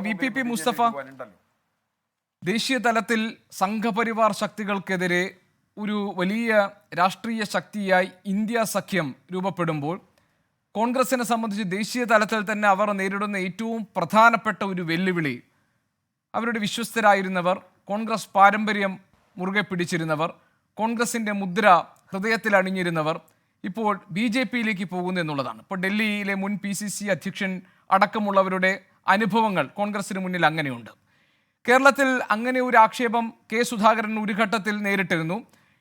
VPP Mustafa, ദേശീയ തലത്തിൽ സംഘപരിവാർ ശക്തികൾക്കെതിരെ ഒരു വലിയ രാഷ്ട്രീയ ശക്തിയായി ഇന്ത്യ സഖ്യം രൂപപ്പെടുമ്പോൾ കോൺഗ്രസിനെ സംബന്ധിച്ച് ദേശീയ തലത്തിൽ തന്നെ അവർ നേരിടുന്ന ഏറ്റവും പ്രധാനപ്പെട്ട ഒരു വെല്ലുവിളി, അവരുടെ വിശ്വസ്തരായിരുന്നവർ, കോൺഗ്രസ് പാരമ്പര്യം മുറുകെ പിടിച്ചിരുന്നവർ, കോൺഗ്രസിൻ്റെ മുദ്ര ഹൃദയത്തിൽ അണിഞ്ഞിരുന്നവർ ഇപ്പോൾ BJPയിലേക്ക് പോകുന്നു എന്നുള്ളതാണ്. ഇപ്പോൾ ഡൽഹിയിലെ മുൻ PCC അധ്യക്ഷൻ അടക്കമുള്ളവരുടെ അനുഭവങ്ങൾ കോൺഗ്രസിന് മുന്നിൽ അങ്ങനെയുണ്ട്. കേരളത്തിൽ അങ്ങനെ ഒരു ആക്ഷേപം കെ സുധാകരൻ ഒരു ഘട്ടത്തിൽ നേരിട്ടിരുന്നു.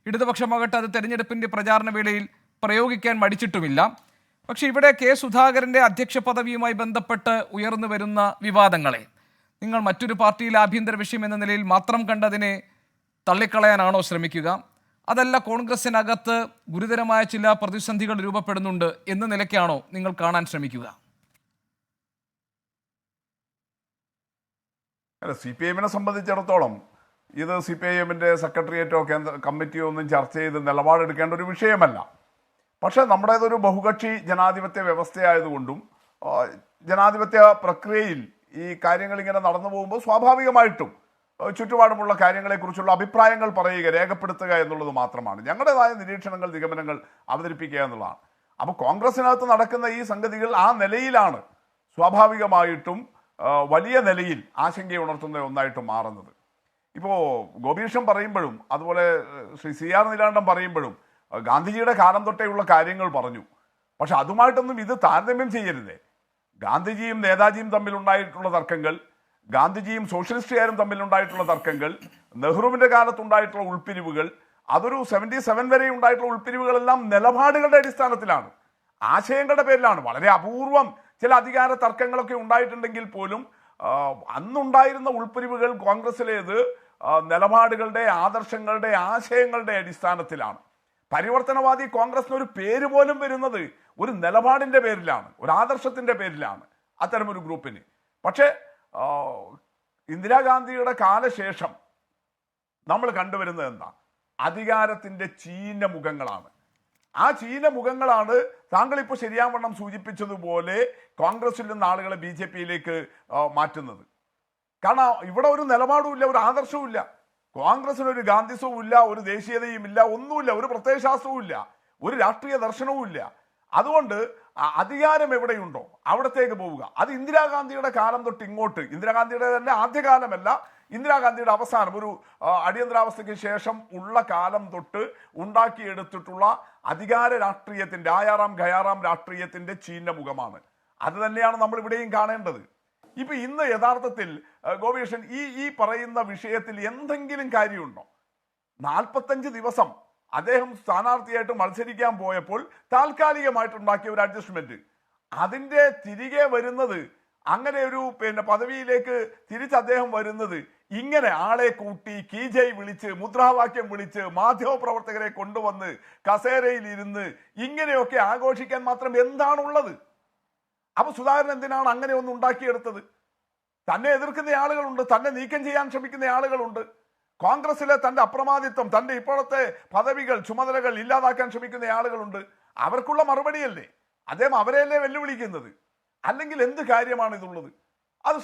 ഇടതുപക്ഷമാകട്ടെ അത് തെരഞ്ഞെടുപ്പിൻ്റെ പ്രചാരണ വേളയിൽ പ്രയോഗിക്കാൻ മടിച്ചിട്ടുമില്ല. പക്ഷേ ഇവിടെ കെ സുധാകരൻ്റെ അധ്യക്ഷ പദവിയുമായി ബന്ധപ്പെട്ട് ഉയർന്നു വരുന്ന വിവാദങ്ങളെ നിങ്ങൾ മറ്റൊരു പാർട്ടിയിലെ ആഭ്യന്തര വിഷയം എന്ന നിലയിൽ മാത്രം കണ്ടതിനെ തള്ളിക്കളയാനാണോ ശ്രമിക്കുക? അതല്ല, കോൺഗ്രസിനകത്ത് ഗുരുതരമായ ചില പ്രതിസന്ധികൾ രൂപപ്പെടുന്നുണ്ട് എന്ന നിലയ്ക്കാണോ നിങ്ങൾ കാണാൻ ശ്രമിക്കുക? അല്ല, CPIM-നെ സംബന്ധിച്ചിടത്തോളം ഇത് CPIM-ന്റെ സെക്രട്ടേറിയറ്റോ കേന്ദ്ര കമ്മിറ്റിയോ ഒന്നും ചർച്ച ചെയ്ത് നിലപാടെടുക്കേണ്ട ഒരു വിഷയമല്ല. പക്ഷേ നമ്മുടേതൊരു ബഹുകക്ഷി ജനാധിപത്യ വ്യവസ്ഥയായതുകൊണ്ടും ജനാധിപത്യ പ്രക്രിയയിൽ ഈ കാര്യങ്ങൾ ഇങ്ങനെ നടന്നു പോകുമ്പോൾ സ്വാഭാവികമായിട്ടും ചുറ്റുപാടുമുള്ള കാര്യങ്ങളെക്കുറിച്ചുള്ള അഭിപ്രായങ്ങൾ പറയുക, രേഖപ്പെടുത്തുക എന്നുള്ളത് മാത്രമാണ്. ഞങ്ങളുടേതായ നിരീക്ഷണങ്ങൾ, നിഗമനങ്ങൾ അവതരിപ്പിക്കുക എന്നുള്ളതാണ്. അപ്പോൾ കോൺഗ്രസിനകത്ത് നടക്കുന്ന ഈ സംഗതികൾ ആ നിലയിലാണ് സ്വാഭാവികമായിട്ടും വലിയ നിലയിൽ ആശങ്കയുണർത്തുന്ന ഒന്നായിട്ട് മാറുന്നത്. ഇപ്പോൾ ഗോപീഷൻ പറയുമ്പോഴും അതുപോലെ ശ്രീ CR നീലാണ്ടൻ പറയുമ്പോഴും ഗാന്ധിജിയുടെ കാലം തൊട്ടേയുള്ള കാര്യങ്ങൾ പറഞ്ഞു. പക്ഷെ അതുമായിട്ടൊന്നും ഇത് താരതമ്യം ചെയ്യരുതേ. ഗാന്ധിജിയും നേതാജിയും തമ്മിലുണ്ടായിട്ടുള്ള തർക്കങ്ങൾ, ഗാന്ധിജിയും സോഷ്യലിസ്റ്റുകാരും തമ്മിലുണ്ടായിട്ടുള്ള തർക്കങ്ങൾ, നെഹ്റുവിൻ്റെ കാലത്തുണ്ടായിട്ടുള്ള ഉൾപ്പിരിവുകൾ, അതൊരു 77 വരെ ഉണ്ടായിട്ടുള്ള ഉൾപ്പിരിവുകളെല്ലാം നിലപാടുകളുടെ അടിസ്ഥാനത്തിലാണ്, ആശയങ്ങളുടെ പേരിലാണ്. വളരെ അപൂർവം ചില അധികാര തർക്കങ്ങളൊക്കെ ഉണ്ടായിട്ടുണ്ടെങ്കിൽ പോലും അന്നുണ്ടായിരുന്ന ഉൾപ്പിരിവുകൾ കോൺഗ്രസിലേത് നിലപാടുകളുടെ, ആദർശങ്ങളുടെ, ആശയങ്ങളുടെ അടിസ്ഥാനത്തിലാണ്. പരിവർത്തനവാദി കോൺഗ്രസിന് ഒരു പേര് പോലും വരുന്നത് ഒരു നിലപാടിൻ്റെ പേരിലാണ്, ഒരു ആദർശത്തിൻ്റെ പേരിലാണ് അത്തരമൊരു ഗ്രൂപ്പിന്. പക്ഷേ ഇന്ദിരാഗാന്ധിയുടെ കാലശേഷം നമ്മൾ കണ്ടുവരുന്നത് എന്താ? അധികാരത്തിൻ്റെ ചീഞ്ഞ മുഖങ്ങളാണ്. ആ ചീഞ്ഞ മുഖങ്ങളാണ് താങ്കൾ ഇപ്പോൾ ശരിയാവണ്ണം സൂചിപ്പിച്ചതുപോലെ കോൺഗ്രസിൽ നിന്ന് ആളുകളെ BJPയിലേക്ക് മാറ്റുന്നത്. കാരണം ഇവിടെ ഒരു നിലപാടുമില്ല, ഒരു ആദർശവും ഇല്ല. കോൺഗ്രസിനൊരു ഗാന്ധിസവും ഇല്ല, ഒരു ദേശീയതയും ഇല്ല, ഒന്നുമില്ല, ഒരു പ്രത്യയശാസ്ത്രവും ഇല്ല, ഒരു രാഷ്ട്രീയ ദർശനവും ഇല്ല. അതുകൊണ്ട് അധികാരം എവിടെയുണ്ടോ അവിടത്തേക്ക് പോവുക. അത് ഇന്ദിരാഗാന്ധിയുടെ കാലം തൊട്ട് ഇങ്ങോട്ട്, ഇന്ദിരാഗാന്ധിയുടെ തന്നെ ആദ്യകാലമല്ല, ഇന്ദിരാഗാന്ധിയുടെ അവസാനം ഒരു അടിയന്തരാവസ്ഥയ്ക്ക് ശേഷം ഉള്ള കാലം തൊട്ട് ഉണ്ടാക്കിയെടുത്തിട്ടുള്ള അധികാര രാഷ്ട്രീയത്തിൻ്റെ, ആയാറാം ഖയാറാം രാഷ്ട്രീയത്തിൻ്റെ ചീഞ്ഞ മുഖമാണ്. അത് തന്നെയാണ് നമ്മൾ ഇവിടെയും കാണേണ്ടത്. ഇപ്പൊ ഇന്ന് യഥാർത്ഥത്തിൽ ഗോപീഷൻ ഈ പറയുന്ന വിഷയത്തിൽ എന്തെങ്കിലും കാര്യമുണ്ടോ? 45 ദിവസം അദ്ദേഹം സ്ഥാനാർത്ഥിയായിട്ട് മത്സരിക്കാൻ പോയപ്പോൾ താൽക്കാലികമായിട്ടുണ്ടാക്കിയ ഒരു അഡ്ജസ്റ്റ്മെന്റ്, അതിൻ്റെ തിരികെ വരുന്നത്, അങ്ങനെ ഒരു പദവിയിലേക്ക് തിരിച്ച് അദ്ദേഹം വരുന്നത് ഇങ്ങനെ ആളെ കൂട്ടി, കീജയ് വിളിച്ച്, മുദ്രാവാക്യം വിളിച്ച്, മാധ്യമപ്രവർത്തകരെ കൊണ്ടുവന്ന് കസേരയിൽ ഇരുന്ന് ഇങ്ങനെയൊക്കെ ആഘോഷിക്കാൻ മാത്രം എന്താണുള്ളത്? അപ്പൊ സുധാകരൻ എന്തിനാണ് അങ്ങനെ ഒന്നും ഉണ്ടാക്കിയെടുത്തത്? തന്നെ എതിർക്കുന്ന ആളുകളുണ്ട്, തന്നെ നീക്കം ചെയ്യാൻ ശ്രമിക്കുന്ന ആളുകളുണ്ട്. കോൺഗ്രസിലെ തൻ്റെ അപ്രമാദിത്വം, തൻ്റെ ഇപ്പോഴത്തെ പദവികൾ, ചുമതലകൾ ഇല്ലാതാക്കാൻ ശ്രമിക്കുന്ന ആളുകളുണ്ട്. അവർക്കുള്ള മറുപടിയല്ലേ അദ്ദേഹം അവരെയല്ലേ വെല്ലുവിളിക്കുന്നത്? അല്ലെങ്കിൽ എന്ത് കാര്യമാണ് ഇതുള്ളത്? അത്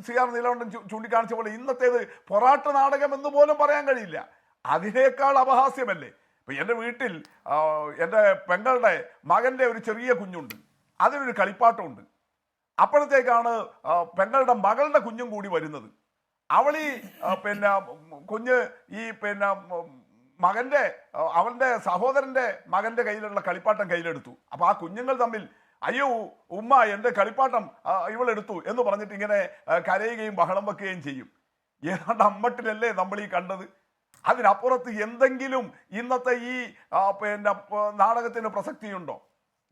CR നീലകണ്ഠൻ ചൂണ്ടിക്കാണിച്ച പോലെ ഇന്നത്തേത് പൊറാട്ട് നാടകം എന്ന് പോലും പറയാൻ കഴിയില്ല. അതിനേക്കാൾ അപഹാസ്യമല്ലേ? ഇപ്പൊ എൻ്റെ വീട്ടിൽ എൻ്റെ പെങ്ങളുടെ മകൻ്റെ ഒരു ചെറിയ കുഞ്ഞുണ്ട്, അതിനൊരു കളിപ്പാട്ടമുണ്ട്. അപ്പോഴത്തേക്കാണ് പെങ്ങളുടെ മകളുടെ കുഞ്ഞും കൂടി വരുന്നത്. അവളീ കുഞ്ഞ് ഈ മകൻ്റെ, അവളുടെ സഹോദരൻ്റെ മകൻ്റെ കയ്യിലുള്ള കളിപ്പാട്ടം കയ്യിലെടുത്തു. അപ്പൊ ആ കുഞ്ഞുങ്ങൾ തമ്മിൽ അയ്യോ ഉമ്മ എൻ്റെ കളിപ്പാട്ടം ഇവളെടുത്തു എന്ന് പറഞ്ഞിട്ട് ഇങ്ങനെ കരയുകയും ബഹളം വെക്കുകയും ചെയ്യും. ഏതാണ്ട് അമ്മട്ടിലല്ലേ നമ്മൾ ഈ കണ്ടത്? അതിനപ്പുറത്ത് എന്തെങ്കിലും ഇന്നത്തെ ഈ നാടകത്തിന് പ്രസക്തിയുണ്ടോ?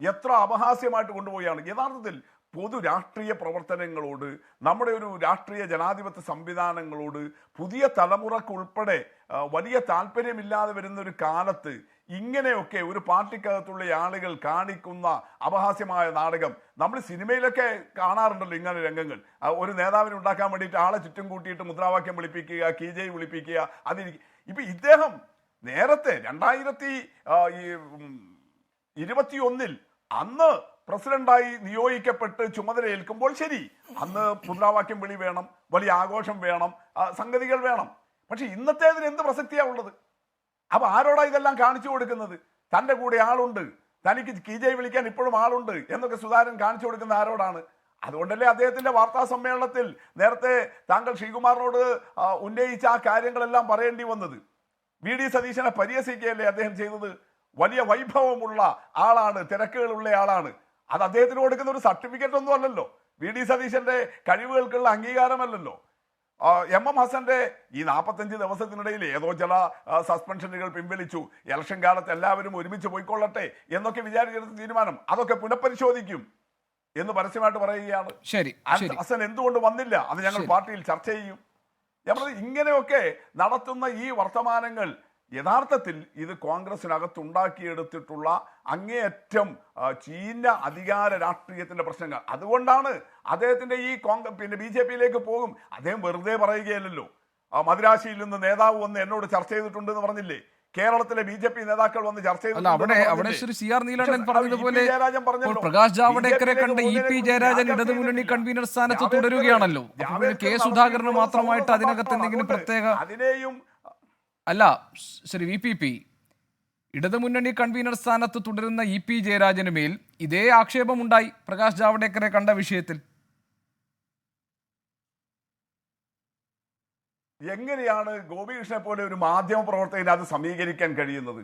എത്ര അപഹാസ്യമായിട്ട് കൊണ്ടുപോവുകയാണ്. യഥാർത്ഥത്തിൽ പൊതു രാഷ്ട്രീയ പ്രവർത്തനങ്ങളോട്, നമ്മുടെ ഒരു രാഷ്ട്രീയ ജനാധിപത്യ സംവിധാനങ്ങളോട് പുതിയ തലമുറക്കുൾപ്പെടെ വലിയ താല്പര്യമില്ലാതെ വരുന്ന ഒരു കാലത്ത് ഇങ്ങനെയൊക്കെ ഒരു പാർട്ടിക്കകത്തുള്ള ആളുകൾ കാണിക്കുന്ന അപഹാസ്യമായ നാടകം നമ്മൾ സിനിമയിലൊക്കെ കാണാറുണ്ടല്ലോ. ഇങ്ങനെ രംഗങ്ങൾ ഒരു നേതാവിനെ ഉണ്ടാക്കാൻ വേണ്ടിയിട്ട് ആളെ ചുറ്റും കൂട്ടിയിട്ട് മുദ്രാവാക്യം വിളിപ്പിക്കുക, കീജയ് വിളിപ്പിക്കുക. ഇപ്പൊ ഇദ്ദേഹം നേരത്തെ 2021 അന്ന് പ്രസിഡന്റായി നിയോഗിക്കപ്പെട്ട് ചുമതലയേൽക്കുമ്പോൾ ശരി, അന്ന് മുദ്രാവാക്യം വിളി വേണം, വലിയ ആഘോഷം വേണം, സംഗതികൾ വേണം. പക്ഷെ ഇന്നത്തേതിന് എന്ത് പ്രസക്തിയാണ് ഉള്ളത്? അപ്പൊ ആരോടാ ഇതെല്ലാം കാണിച്ചു കൊടുക്കുന്നത്? തൻ്റെ കൂടെ ആളുണ്ട്, തനിക്ക് കീജെ വിളിക്കാൻ ഇപ്പോഴും ആളുണ്ട് എന്നൊക്കെ സുധാകരൻ കാണിച്ചു കൊടുക്കുന്ന ആരോടാണ്? അതുകൊണ്ടല്ലേ അദ്ദേഹത്തിന്റെ വാർത്താ സമ്മേളനത്തിൽ നേരത്തെ താങ്കൾ ശ്രീകുമാറിനോട് ഉന്നയിച്ച ആ കാര്യങ്ങളെല്ലാം പറയേണ്ടി വന്നത്. വി.ഡി. സതീശനെ പരിഹസിക്കുകയല്ലേ അദ്ദേഹം ചെയ്തത്? വലിയ വൈഭവമുള്ള ആളാണ്, തിരക്കുകളുള്ള ആളാണ്. അത് അദ്ദേഹത്തിന് കൊടുക്കുന്ന ഒരു സർട്ടിഫിക്കറ്റ് ഒന്നും അല്ലല്ലോ, വി.ഡി. സതീശന്റെ കഴിവുകൾക്കുള്ള അംഗീകാരമല്ലല്ലോ. എം.എം. ഹസന്റെ ഈ 45 ദിവസത്തിനിടയിൽ ഏതോ ചില സസ്പെൻഷനുകൾ പിൻവലിച്ചു, ഇലക്ഷൻ കാലത്ത് എല്ലാവരും ഒരുമിച്ച് പോയിക്കൊള്ളട്ടെ എന്നൊക്കെ വിചാരിച്ചെടുത്ത തീരുമാനം അതൊക്കെ പുനഃപരിശോധിക്കും എന്ന് പരസ്യമായിട്ട് പറയുകയാണ്. ശരി, ഹസൻ എന്തുകൊണ്ട് വന്നില്ല, അത് ഞങ്ങൾ പാർട്ടിയിൽ ചർച്ച ചെയ്യും. നമ്മൾ ഇങ്ങനെയൊക്കെ നടത്തുന്ന ഈ വർത്തമാനങ്ങൾ യഥാർത്ഥത്തിൽ ഇത് കോൺഗ്രസിനകത്തുണ്ടാക്കിയെടുത്തിട്ടുള്ള അങ്ങേയറ്റം ചീഞ്ഞ അധികാര രാഷ്ട്രീയത്തിന്റെ പ്രശ്നങ്ങൾ. അതുകൊണ്ടാണ് അദ്ദേഹത്തിന്റെ ഈ BJP-യിലേക്ക് പോകും. അദ്ദേഹം വെറുതെ പറയുകയല്ലോ. മദിരാശിയിൽ നിന്ന് നേതാവ് വന്ന് എന്നോട് ചർച്ച ചെയ്തിട്ടുണ്ട് എന്ന് പറഞ്ഞില്ലേ? കേരളത്തിലെ BJP നേതാക്കൾ വന്ന് ചർച്ച ചെയ്തു. അവിടെ ശ്രീ CR നീലകണ്ഠൻ പറഞ്ഞതുപോലെ പ്രകാശ് ജാവ്ദേക്കറെ കണ്ട EP ജയരാജൻ ഇടതുമുന്നണി കൺവീനർ സ്ഥാനത്ത് തുടരുകയാണല്ലോ. കെ സുധാകരന് മാത്രമായിട്ട് അതിനകത്ത് എന്തെങ്കിലും പ്രത്യേക അതിനെയും അല്ല, ശ്രീ VPP ഇടതുമുന്നണി കൺവീനർ സ്ഥാനത്ത് തുടരുന്ന EP ജയരാജന് മേൽ ഇതേ ആക്ഷേപമുണ്ടായി പ്രകാശ് ജാവ്ദേക്കറെ കണ്ട വിഷയത്തിൽ. എങ്ങനെയാണ് ഗോപികൃഷ്ണനെ പോലെ ഒരു മാധ്യമ പ്രവർത്തകന് അത് സമീകരിക്കാൻ കഴിയുന്നത്?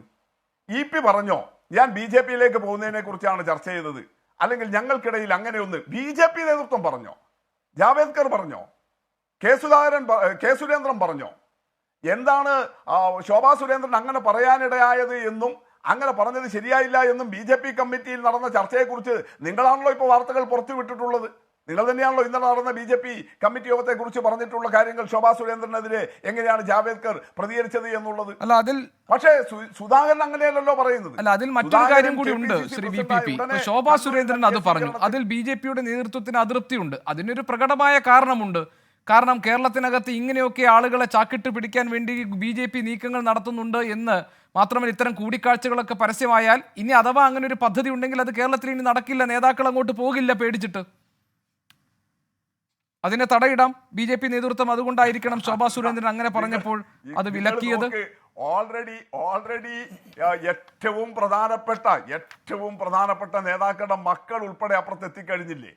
EP പറഞ്ഞോ ഞാൻ BJP-യിലേക്ക് പോകുന്നതിനെ കുറിച്ചാണ് ചർച്ച ചെയ്തത്, അല്ലെങ്കിൽ ഞങ്ങൾക്കിടയിൽ അങ്ങനെയൊന്ന് BJP നേതൃത്വം പറഞ്ഞോ? ജാവേദ്കർ പറഞ്ഞോ? കെ സുരേന്ദ്രൻ പറഞ്ഞോ? എന്താണ് ശോഭാ സുരേന്ദ്രൻ അങ്ങനെ പറയാനിടയായത് എന്നും അങ്ങനെ പറഞ്ഞത് ശരിയായില്ല എന്നും BJP കമ്മിറ്റിയിൽ നടന്ന ചർച്ചയെക്കുറിച്ച് നിങ്ങളാണല്ലോ ഇപ്പോൾ വാർത്തകൾ പുറത്തുവിട്ടിട്ടുള്ളത്. നിങ്ങൾ തന്നെയാണല്ലോ ഇന്നലെ നടന്ന BJP കമ്മിറ്റി യോഗത്തെ കുറിച്ച് പറഞ്ഞിട്ടുള്ള കാര്യങ്ങൾ. ശോഭാ സുരേന്ദ്രനെതിരെ എങ്ങനെയാണ് ജാവേദ്കർ പ്രതികരിച്ചത് എന്നുള്ളത്. അല്ല, അതിൽ പക്ഷേ സുധാകരൻ അങ്ങനെയല്ലല്ലോ പറയുന്നത്. അല്ല, അതിൽ മറ്റൊരു കാര്യം കൂടി ഉണ്ട് ശ്രീ VPP. ശോഭാ സുരേന്ദ്രൻ അത് പറഞ്ഞു, അതിൽ BJP-യുടെ നേതൃത്വത്തിന് അതൃപ്തിയുണ്ട്. അതിനൊരു പ്രകടമായ കാരണമുണ്ട്. കാരണം കേരളത്തിനകത്ത് ഇങ്ങനെയൊക്കെ ആളുകളെ ചാക്കിട്ട് പിടിക്കാൻ വേണ്ടി BJP നീക്കങ്ങൾ നടത്തുന്നുണ്ട് എന്ന് മാത്രമല്ല, ഇത്തരം കൂടിക്കാഴ്ചകളൊക്കെ പരസ്യമായാൽ ഇനി അഥവാ അങ്ങനെ ഒരു പദ്ധതി ഉണ്ടെങ്കിൽ അത് കേരളത്തിൽ ഇനി നടക്കില്ല, നേതാക്കൾ അങ്ങോട്ട് പോകില്ല പേടിച്ചിട്ട്. അതിനെ തടയിടാം BJP നേതൃത്വം. അതുകൊണ്ടായിരിക്കണം ശോഭാ സുരേന്ദ്രൻ അങ്ങനെ പറഞ്ഞപ്പോൾ അത് വിലക്കിയത്. ഓൾറെഡി ഏറ്റവും പ്രധാനപ്പെട്ട നേതാക്കളുടെ മക്കൾ ഉൾപ്പെടെ അപ്പുറത്ത് എത്തിക്കഴിഞ്ഞില്ലേ?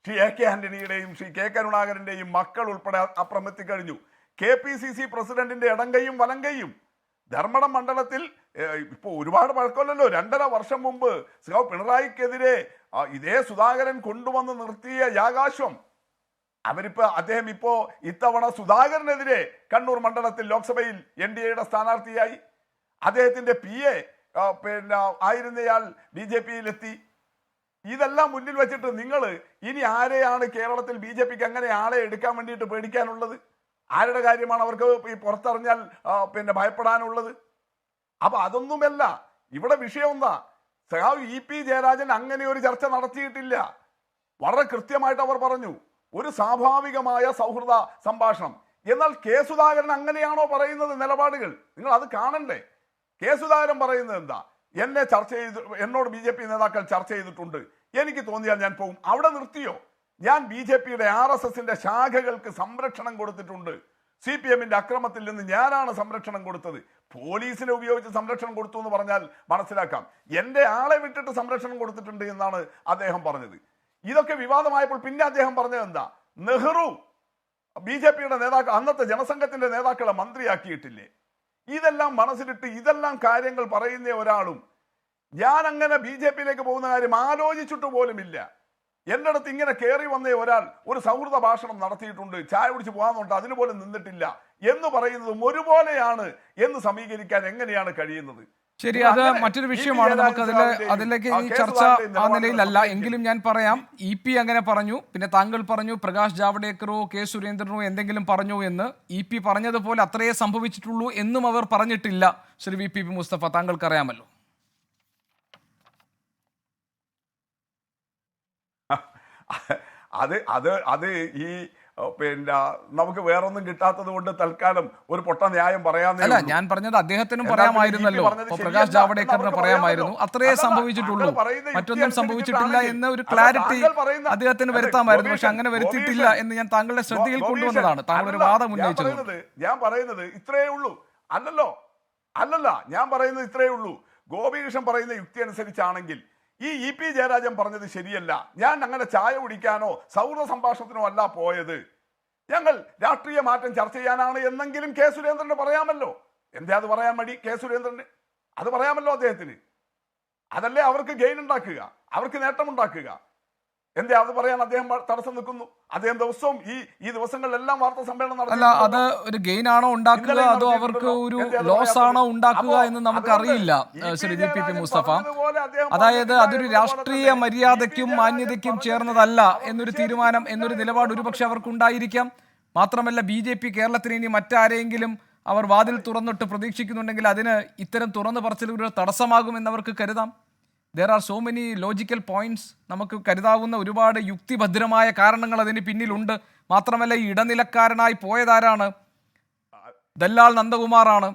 ശ്രീ AK ആന്റണിയുടെയും ശ്രീ K കരുണാകരന്റെയും മക്കൾ ഉൾപ്പെടെ അപ്പുറം എത്തിക്കഴിഞ്ഞു. KPCC പ്രസിഡന്റിന്റെ ഇടങ്കയും വലങ്കയും ധർമ്മടം മണ്ഡലത്തിൽ ഇപ്പോൾ ഒരുപാട് പഴക്കമല്ലല്ലോ, 2.5 വർഷം മുമ്പ് പിണറായിക്കെതിരെ ഇതേ സുധാകരൻ കൊണ്ടുവന്ന് നിർത്തിയ യാകാശ്വം അദ്ദേഹം ഇപ്പോ ഇത്തവണ സുധാകരനെതിരെ കണ്ണൂർ മണ്ഡലത്തിൽ ലോക്സഭയിൽ NDA-യുടെ സ്ഥാനാർത്ഥിയായി. അദ്ദേഹത്തിന്റെ PA ആയിരുന്നയാൾ BJP-യിലെത്തി. ഇതെല്ലാം മുന്നിൽ വെച്ചിട്ട് നിങ്ങൾ ഇനി ആരെയാണ് കേരളത്തിൽ BJP-ക്ക് അങ്ങനെ ആളെ എടുക്കാൻ വേണ്ടിയിട്ട് പേടിക്കാനുള്ളത്? ആരുടെ കാര്യമാണ് അവർക്ക് ഈ പുറത്തറിഞ്ഞാൽ ഭയപ്പെടാനുള്ളത്? അപ്പൊ അതൊന്നുമല്ല ഇവിടെ വിഷയം. എന്താ EP ജയരാജൻ അങ്ങനെ ഒരു ചർച്ച നടത്തിയിട്ടില്ല. വളരെ കൃത്യമായിട്ട് അവർ പറഞ്ഞു, ഒരു സ്വാഭാവികമായ സൗഹൃദ സംഭാഷണം. എന്നാൽ K സുധാകരൻ അങ്ങനെയാണോ പറയുന്നത് നിലപാടുകൾ? നിങ്ങൾ അത് കാണണ്ടേ? K സുധാകരൻ പറയുന്നത് എന്താ? എന്നോട് BJP നേതാക്കൾ ചർച്ച ചെയ്തിട്ടുണ്ട്, എനിക്ക് തോന്നിയാൽ ഞാൻ പോകും. അവിടെ നിർത്തിയോ? ഞാൻ BJP-യുടെ RSSന്റെ ശാഖകൾക്ക് സംരക്ഷണം കൊടുത്തിട്ടുണ്ട്. CPM-ന്റെ അക്രമത്തിൽ നിന്ന് ഞാനാണ് സംരക്ഷണം കൊടുത്തത്. പോലീസിനെ ഉപയോഗിച്ച് സംരക്ഷണം കൊടുത്തു എന്ന് പറഞ്ഞാൽ മനസ്സിലാക്കാം. എൻ്റെ ആളെ വിട്ടിട്ട് സംരക്ഷണം കൊടുത്തിട്ടുണ്ട് എന്നാണ് അദ്ദേഹം പറഞ്ഞത്. ഇതൊക്കെ വിവാദമായപ്പോൾ പിന്നെ അദ്ദേഹം പറഞ്ഞത് എന്താ? നെഹ്റു BJP-യുടെ നേതാക്കൾ, അന്നത്തെ ജനസംഘത്തിന്റെ നേതാക്കളെ മന്ത്രിയാക്കിയിട്ടില്ലേ? ഇതെല്ലാം മനസ്സിലിട്ട് ഇതെല്ലാം കാര്യങ്ങൾ പറയുന്ന ഒരാളും ഞാൻ അങ്ങനെ BJP-യിലേക്ക് പോകുന്ന കാര്യം ആലോചിച്ചിട്ട് പോലുമില്ല. എൻ്റെ അടുത്ത് ഇങ്ങനെ കയറി വന്ന ഒരാൾ ഒരു സൗഹൃദ ഭാഷണം നടത്തിയിട്ടുണ്ട്, ചായ കുടിച്ച് പോകാന്നുണ്ട്, അതിനുപോലും നിന്നിട്ടില്ല എന്ന് പറയുന്നതും ഒരുപോലെയാണ് എന്ന് സമീകരിക്കാൻ എങ്ങനെയാണ് കഴിയുന്നത്? ശരി, അത് മറ്റൊരു വിഷയമാണ്. നമുക്ക് അതിലേക്ക് ഈ ചർച്ച ആ നിലയിലല്ല. എങ്കിലും ഞാൻ പറയാം, EP അങ്ങനെ പറഞ്ഞു, പിന്നെ താങ്കൾ പറഞ്ഞു പ്രകാശ് ജാവ്ദേക്കറോ K സുരേന്ദ്രനോ എന്തെങ്കിലും പറഞ്ഞു എന്ന്. EP പറഞ്ഞതുപോലെ അത്രയേ സംഭവിച്ചിട്ടുള്ളൂ എന്നും അവർ പറഞ്ഞിട്ടില്ല. ശ്രീ VPP മുസ്തഫ, താങ്കൾക്ക് അറിയാമല്ലോ. അത് ഈ പിന്നെ നമുക്ക് വേറൊന്നും കിട്ടാത്തത് കൊണ്ട് തൽക്കാലം ഒരു പൊട്ട ന്യായം പറയാന്നേ അല്ല, ഉള്ളൂ. ഞാൻ പറഞ്ഞത് അദ്ദേഹത്തിനും എന്നാൽ പറയാമായിരുന്നല്ലോ. പറഞ്ഞത് ഇപ്പോൾ ശരിയല്ല പ്രകാശ് ജാവ്ദേക്കറിന് എന്ന് പറയാമായിരുന്നു. പറയാമല്ലോ. അത്രേ അതല്ല, സംഭവിച്ചിട്ടുള്ളൂ, താങ്കൾ പറയുന്ന യുക്തി മറ്റൊന്നും സംഭവിച്ചിട്ടില്ല അനുസരിച്ചിട്ടാണെങ്കിൽ എന്ന ഒരു അല്ല, ക്ലാരിറ്റി താങ്കൾ പറയുന്ന- അദ്ദേഹത്തിന് അല്ല, വരുത്താമായിരുന്നു. പക്ഷെ ഗോപീഷൻ, അങ്ങനെ വരുത്തിയിട്ടില്ല ഗോപീഷൻ, എന്ന് ഞാൻ താങ്കളുടെ ശ്രദ്ധയിൽ ഗോപീഷൻ, കൊണ്ടുവന്നതാണ്. താങ്കൾ ഒരു അല്ല, വാദം ഉന്നയിച്ചത്. ഞാൻ പറയുന്നത് ഇത്രയേ ഉള്ളൂ. അല്ലല്ല ഞാൻ പറയുന്നത് ഇത്രയേ ഉള്ളൂ. ഗോപികൃഷ്ണൻ പറയുന്ന യുക്തി അനുസരിച്ചാണെങ്കിൽ ഈ ഇ പി ജയരാജൻ പറഞ്ഞത് ശരിയല്ല. ഞാൻ അങ്ങനെ ചായ കുടിക്കാനോ സൗഹൃദ സംഭാഷണത്തിനോ അല്ല പോയത്. ഞങ്ങൾ രാഷ്ട്രീയ മാറ്റം ചർച്ച ചെയ്യാനാണ് എന്നെങ്കിലും കെ സുരേന്ദ്രന് പറയാമല്ലോ. എന്താ അത് പറയാൻ മടി കെ സുരേന്ദ്രന്? അത് പറയാമല്ലോ അദ്ദേഹത്തിന്. അതല്ലേ അവർക്ക് ഗെയിൻ ഉണ്ടാക്കുക, അവർക്ക് നേട്ടമുണ്ടാക്കുക. എന്താ അത് പറയാൻ അദ്ദേഹം തടസ്സം നിൽക്കുന്നു? അദ്ദേഹം ദിവസവും ഈ ദിവസങ്ങളിലെല്ലാം വാർത്താ സമ്മേളനം അല്ല, അത് ഒരു ഗെയിൻ ആണോ ഉണ്ടാക്കുക അതോ അവർക്ക് ഒരു ലോസ് ആണോ ഉണ്ടാക്കുക എന്ന് നമുക്കറിയില്ല ശ്രീ ജെ പി മുസ്തഫ. അതായത് അതൊരു രാഷ്ട്രീയ മര്യാദയ്ക്കും മാന്യതയ്ക്കും ചേർന്നതല്ല എന്നൊരു തീരുമാനം, എന്നൊരു നിലപാട് ഒരുപക്ഷെ അവർക്കുണ്ടായിരിക്കാം. മാത്രമല്ല BJP കേരളത്തിന് ഇനി മറ്റാരെങ്കിലും അവർ വാതിൽ തുറന്നിട്ട് പ്രതീക്ഷിക്കുന്നുണ്ടെങ്കിൽ അതിന് ഇത്തരം തുറന്നു പറച്ചിലൂടെ തടസ്സമാകുമെന്നവർക്ക് കരുതാം. There are so many logical points. നമുക്ക് കരുതാവുന്ന ഒരുപാട് യുക്തിഭദ്രമായ കാരണങ്ങൾ അതിന് പിന്നിലുണ്ട്. മാത്രമല്ല ഈ ഇടനിലക്കാരനായി പോയതാരാണ്? ദല്ലാൽ നന്ദകുമാറാണ്.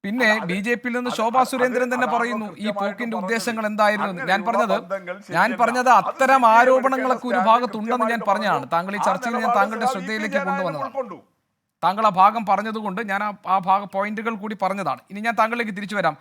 പിന്നെ BJPയിൽ നിന്ന് ശോഭാ സുരേന്ദ്രൻ തന്നെ പറയുന്നു ഈ പോക്കിന്റെ ഉദ്ദേശങ്ങൾ എന്തായിരുന്നു. ഞാൻ പറഞ്ഞത് അത്തരം ആരോപണങ്ങളൊക്കെ ഒരു ഭാഗത്തുണ്ടെന്ന് ഞാൻ പറഞ്ഞതാണ്. താങ്കൾ ഈ ചർച്ചയിൽ ഞാൻ താങ്കളുടെ ശ്രദ്ധയിലേക്ക് കൊണ്ടുവന്നതാണ്. താങ്കൾ ആ ഭാഗം പറഞ്ഞതുകൊണ്ട് ഞാൻ ആ ഭാഗ പോയിന്റുകൾ കൂടി പറഞ്ഞതാണ്. ഇനി ഞാൻ താങ്കളിലേക്ക് തിരിച്ചു വരാം.